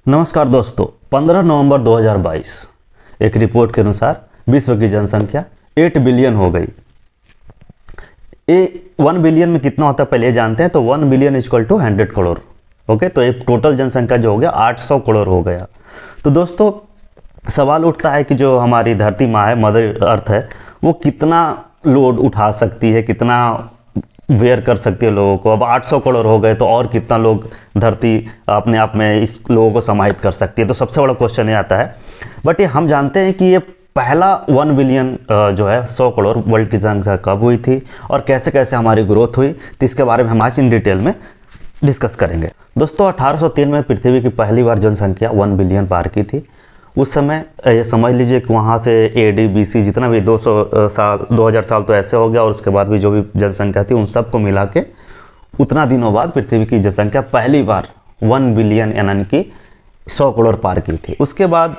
नमस्कार दोस्तों, 15 नवंबर 2022 एक रिपोर्ट के अनुसार विश्व की जनसंख्या 8 बिलियन हो गई। ये 1 बिलियन में कितना होता है पहले जानते हैं। तो 1 billion equal to 100 crore. Okay, तो ये टोटल जनसंख्या जो हो गया 800 करोड़ हो गया। तो दोस्तों सवाल उठता है कि जो हमारी धरती माँ है, मदर अर्थ है, वो कितना लोड उठा सकती है, कितना वेयर कर सकती है लोगों को। अब 800 करोड़ हो गए तो और कितना लोग धरती अपने आप में इस लोगों को समाहित कर सकती है। तो सबसे बड़ा क्वेश्चन ये आता है। बट ये हम जानते हैं कि ये पहला 1 बिलियन जो है 100 करोड़ वर्ल्ड की जनसंख्या कब हुई थी और कैसे कैसे हमारी ग्रोथ हुई, तो इसके बारे में हम आज इन डिटेल में डिस्कस करेंगे। दोस्तों 1803 में पृथ्वी की पहली बार जनसंख्या 1 बिलियन पार की थी। उस समय ये समझ लीजिए कि वहाँ से AD BC जितना भी 2000 साल तो ऐसे हो गया, और उसके बाद भी जो भी जनसंख्या थी उन सबको मिला के उतना दिनों बाद पृथ्वी की जनसंख्या पहली बार 1 बिलियन यानी कि 100 करोड़ पार की थी। उसके बाद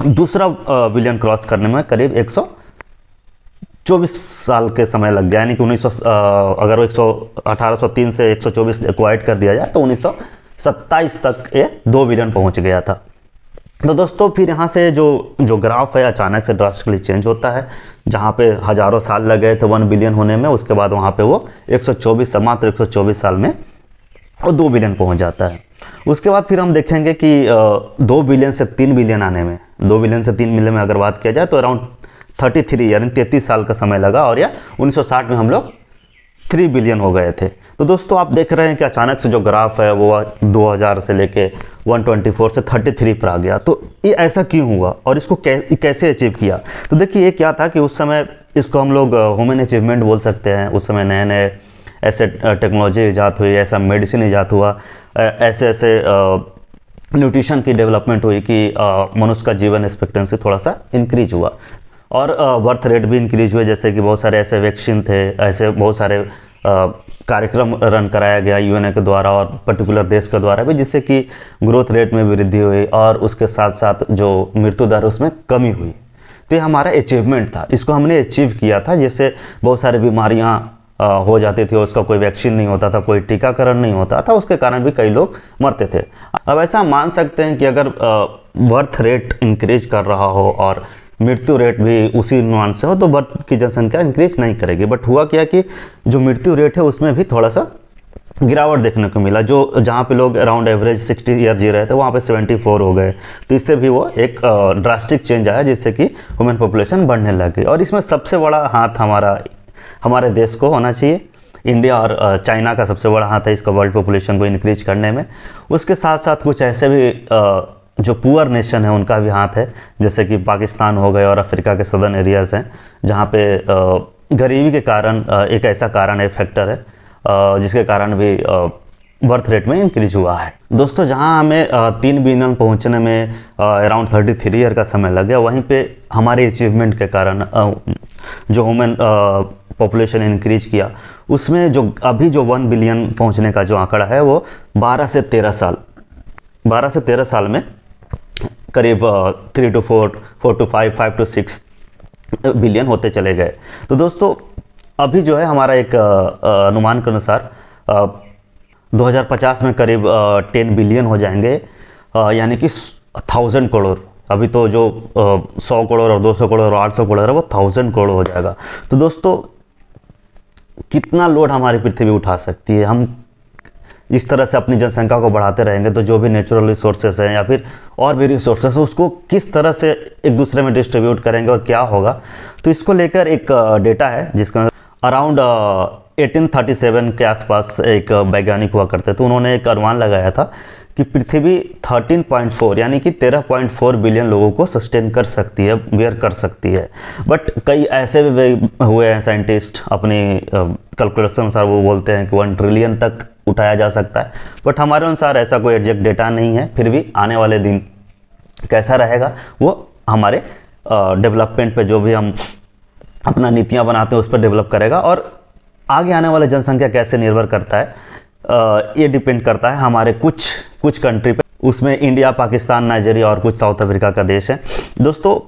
दूसरा बिलियन क्रॉस करने में करीब 124 साल के समय लग गया, यानी कि 1803 से 124 को ऐड कर दिया जाए तो 1927 तक ये 2 बिलियन पहुँच गया था। तो दोस्तों फिर यहाँ से जो ग्राफ है अचानक से ड्रास्टिकली चेंज होता है। जहाँ पे हज़ारों साल लग गए थे 1 बिलियन होने में, उसके बाद वहाँ पे वो मात्र 124 साल में वो 2 बिलियन पहुँच जाता है। उसके बाद फिर हम देखेंगे कि 2 बिलियन से 3 बिलियन आने में, 2 बिलियन से 3 बिलियन में अगर बात किया जाए तो अराउंड 33 यानी 33 साल का समय लगा, और या 1960 में हम लोग 3 बिलियन हो गए थे। तो दोस्तों आप देख रहे हैं कि अचानक से जो ग्राफ है वो 2000 से लेके 124 से 33 पर आ गया। तो ये ऐसा क्यों हुआ और इसको कैसे अचीव किया? तो देखिए ये क्या था कि उस समय इसको हम लोग ह्यूमन अचीवमेंट बोल सकते हैं। उस समय नए नए ऐसे टेक्नोलॉजी ईजाद हुई, ऐसा मेडिसिन ईजाद हुआ, ऐसे ऐसे न्यूट्रिशन की डेवलपमेंट हुई कि मनुष्य का जीवन एक्सपेक्टेंसी थोड़ा सा इंक्रीज हुआ, और बर्थ रेट भी इंक्रीज हुए। जैसे कि बहुत सारे ऐसे वैक्सीन थे, ऐसे बहुत सारे कार्यक्रम रन कराया गया UN के द्वारा और पर्टिकुलर देश के द्वारा भी, जिससे कि ग्रोथ रेट में वृद्धि हुई और उसके साथ साथ जो मृत्यु दर उसमें कमी हुई। तो ये हमारा अचीवमेंट था, इसको हमने अचीव किया था। जैसे बहुत सारी बीमारियां हो जाती थी, उसका कोई वैक्सीन नहीं होता था, कोई टीकाकरण नहीं होता था, उसके कारण भी कई लोग मरते थे। अब ऐसा हम मान सकते हैं कि अगर बर्थ रेट इंक्रीज कर रहा हो और मृत्यु रेट भी उसी अनुमान से हो तो बर्थ की जनसंख्या इंक्रीज नहीं करेगी। बट हुआ क्या कि जो मृत्यु रेट है उसमें भी थोड़ा सा गिरावट देखने को मिला। जो जहाँ पे लोग अराउंड एवरेज 60 ईयर जी रहे थे वहाँ पे 74 हो गए। तो इससे भी वो एक ड्रास्टिक चेंज आया, जिससे कि ह्यूमन पॉपुलेशन बढ़ने लगी। और इसमें सबसे बड़ा हाथ हमारे देश को होना चाहिए। इंडिया और चाइना का सबसे बड़ा हाथ है इसका वर्ल्ड पॉपुलेशन को इंक्रीज करने में। उसके साथ साथ कुछ ऐसे भी जो पुअर नेशन है उनका भी हाथ है, जैसे कि पाकिस्तान हो गए और अफ्रीका के सदर्न एरियाज़ हैं, जहाँ पे गरीबी के कारण एक ऐसा कारण है, फैक्टर है, जिसके कारण भी बर्थ रेट में इंक्रीज हुआ है। दोस्तों जहाँ हमें 3 बिलियन पहुँचने में अराउंड 33 ईयर का समय लग गया, वहीं पे हमारे अचीवमेंट के कारण जो ह्यूमन पॉपुलेशन इंक्रीज किया, उसमें जो अभी जो 1 बिलियन पहुँचने का जो आंकड़ा है वो 12 से 13 साल में करीब 3 to 4, 4 to 5, 5 to 6 बिलियन होते चले गए। तो दोस्तों अभी जो है हमारा एक अनुमान के अनुसार 2050 में करीब 10 बिलियन हो जाएंगे, यानी कि 1000 करोड़। अभी तो जो 100 करोड़ और 200 करोड़ और 800 करोड़ है वो 1000 करोड़ हो जाएगा। तो दोस्तों कितना लोड हमारी पृथ्वी उठा सकती है? हम इस तरह से अपनी जनसंख्या को बढ़ाते रहेंगे तो जो भी नेचुरल रिसोर्सेस हैं या फिर और भी रिसोर्सेस हैं उसको किस तरह से एक दूसरे में डिस्ट्रीब्यूट करेंगे और क्या होगा? तो इसको लेकर एक डेटा है जिसका अराउंड 1837 के आसपास एक वैज्ञानिक हुआ करते थे। उन्होंने एक अनुमान लगाया था कि पृथ्वी 13.4 यानी कि 13.4 बिलियन लोगों को सस्टेन कर सकती है, वेयर कर सकती है। बट कई ऐसे भी हुए हैं साइंटिस्ट, अपनी कैलकुलेशन अनुसार वो बोलते हैं कि 1 ट्रिलियन तक उठाया जा सकता है। बट हमारे अनुसार ऐसा कोई एग्जैक्ट डेटा नहीं है। फिर भी आने वाले दिन कैसा रहेगा वो हमारे डेवलपमेंट पे, जो भी हम अपना नीतियाँ बनाते हैं उस पर डेवलप करेगा। और आगे आने वाले जनसंख्या कैसे निर्भर करता है ये डिपेंड करता है हमारे कुछ कंट्री पे। उसमें इंडिया, पाकिस्तान, नाइजीरिया और कुछ साउथ अफ्रीका का देश है। दोस्तों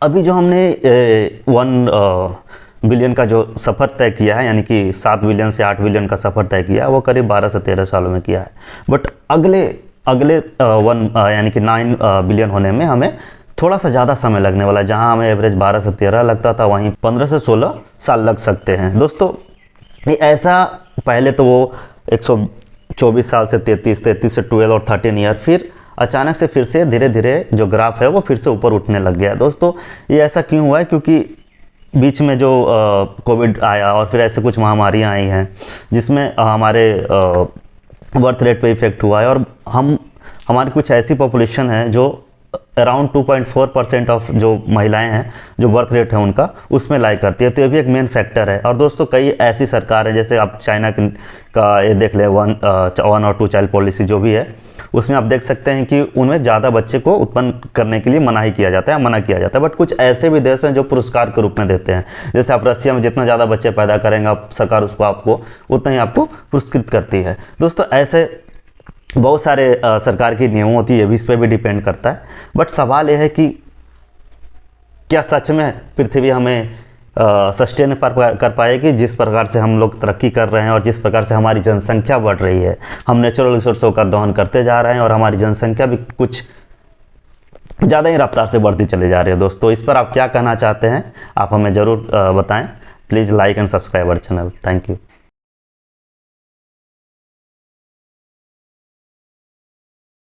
अभी जो हमने 1 बिलियन का जो सफ़र तय किया है, यानी कि 7 बिलियन से 8 बिलियन का सफ़र तय किया है, वो करीब 12 से 13 सालों में किया है। बट अगले अगले यानी कि 9 बिलियन होने में हमें थोड़ा सा ज़्यादा समय लगने वाला है। जहां हमें एवरेज 12 से 13 लगता था, वहीं 15 से 16 साल लग सकते हैं। दोस्तों ये ऐसा, पहले तो वो 124 साल से 33 से 12 और 13 ईयर, फिर अचानक से फिर से धीरे धीरे जो ग्राफ है वो फिर से ऊपर उठने लग गया। दोस्तों ये ऐसा क्यों हुआ है? क्योंकि बीच में जो कोविड आया और फिर ऐसे कुछ महामारियाँ आई हैं जिसमें हमारे बर्थ रेट पे इफेक्ट हुआ है, और हमारी कुछ ऐसी पॉपुलेशन है जो अराउंड 2.4% ऑफ जो महिलाएं हैं, जो बर्थ रेट है उनका, उसमें लाई करती है। तो ये भी एक मेन फैक्टर है। और दोस्तों कई ऐसी सरकार है, जैसे आप चाइना का ये देख ले, 1 और 2 चाइल्ड पॉलिसी जो भी है, उसमें आप देख सकते हैं कि उनमें ज़्यादा बच्चे को उत्पन्न करने के लिए मना किया जाता है। बट कुछ ऐसे भी देश हैं जो पुरस्कार के रूप में देते हैं। जैसे आप रशिया में जितना ज़्यादा बच्चे पैदा करेंगे सरकार उसको आपको उतना ही आपको पुरस्कृत करती है। दोस्तों ऐसे बहुत सारे सरकार की नियमों होती है, इस पर भी डिपेंड करता है। बट सवाल यह है कि क्या सच में पृथ्वी हमें सस्टेन कर पाएगी? जिस प्रकार से हम लोग तरक्की कर रहे हैं और जिस प्रकार से हमारी जनसंख्या बढ़ रही है, हम नेचुरल रिसोर्सों का दोहन करते जा रहे हैं और हमारी जनसंख्या भी कुछ ज़्यादा ही रफ्तार से बढ़ती चली जा रही है। दोस्तों इस पर आप क्या कहना चाहते हैं? आप हमें ज़रूर बताएं। Please like and subscribe our channel. Thank you.